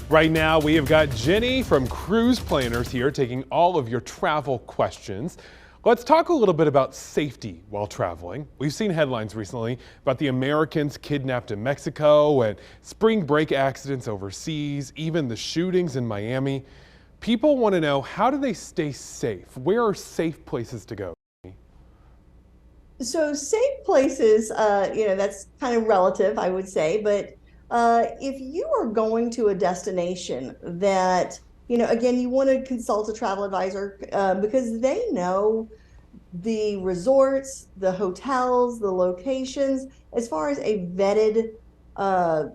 Right now, we have got Ginny from Cruise Planners here taking all of your travel questions. Let's talk a little bit about safety while traveling. We've seen headlines recently about the Americans kidnapped in Mexico and spring break accidents overseas, even the shootings in Miami. People want to know, how do they stay safe? Where are safe places to go? So safe places, that's kind of relative, I would say. But if you are going to a destination that, again, you want to consult a travel advisor because they know the resorts, the hotels, the locations, as far as a vetted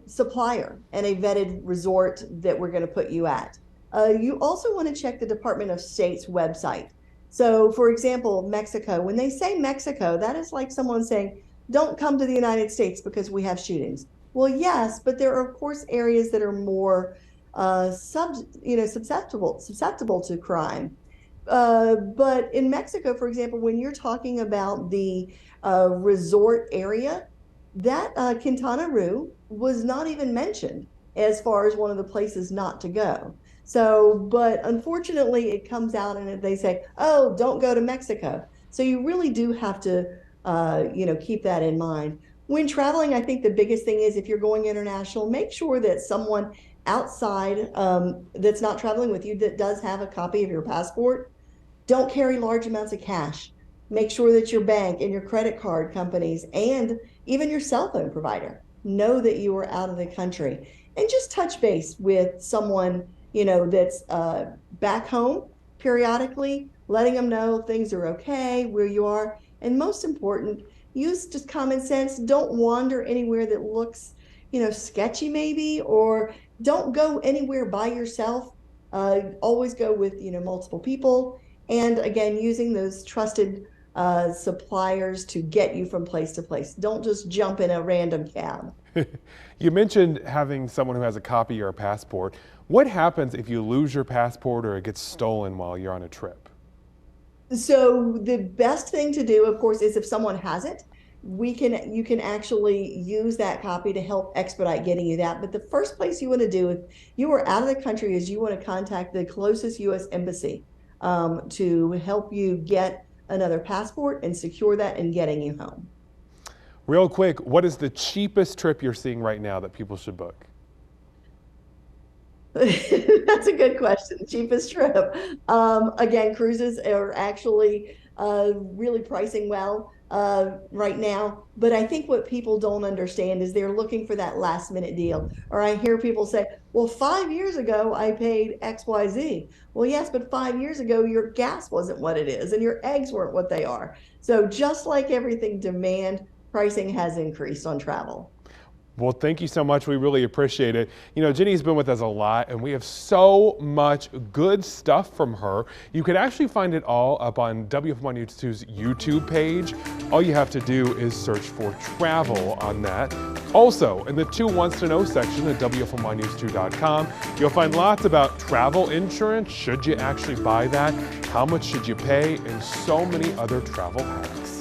supplier and a vetted resort that we're going to put you at. You also want to check the Department of State's website. So, for example, Mexico, when they say Mexico, that is like someone saying, don't come to the United States because we have shootings. Well, yes, but there are, of course, areas that are more susceptible to crime. But in Mexico, for example, when you're talking about the resort area, that Quintana Roo was not even mentioned as far as one of the places not to go. So, but unfortunately, it comes out and they say, "Oh, don't go to Mexico." So you really do have to, keep that in mind when traveling. I think the biggest thing is if you're going international, make sure that someone outside that's not traveling with you that does have a copy of your passport. Don't carry large amounts of cash. Make sure that your bank and your credit card companies and even your cell phone provider know that you are out of the country, and just touch base with someone that's back home periodically, letting them know things are okay where you are. And most important, use just common sense. Don't wander anywhere that looks sketchy maybe, or don't go anywhere by yourself. Always go with multiple people, and again, using those trusted suppliers to get you from place to place. Don't just jump in a random cab. You mentioned having someone who has a copy or a passport. What happens if you lose your passport or it gets stolen while you're on a trip? So the best thing to do, of course, is if someone has it, you can actually use that copy to help expedite getting you that. But the first place you want to do if you are out of the country is you want to contact the closest U.S. embassy to help you get another passport and secure that and getting you home. Real quick, what is the cheapest trip you're seeing right now that people should book? That's a good question. Cheapest trip. Again, cruises are actually really pricing well right now. But I think what people don't understand is they're looking for that last minute deal. Or I hear people say, well, 5 years ago, I paid XYZ. Well, yes, but 5 years ago, your gas wasn't what it is and your eggs weren't what they are. So just like everything, demand pricing has increased on travel. Well, thank you so much. We really appreciate it. You know, Ginny's been with us a lot, and we have so much good stuff from her. You can actually find it all up on WFMY News 2's YouTube page. All you have to do is search for travel on that. Also, in the 2 Wants to Know section at WFMYnews2.com, you'll find lots about travel insurance. Should you actually buy that? How much should you pay? And so many other travel hacks.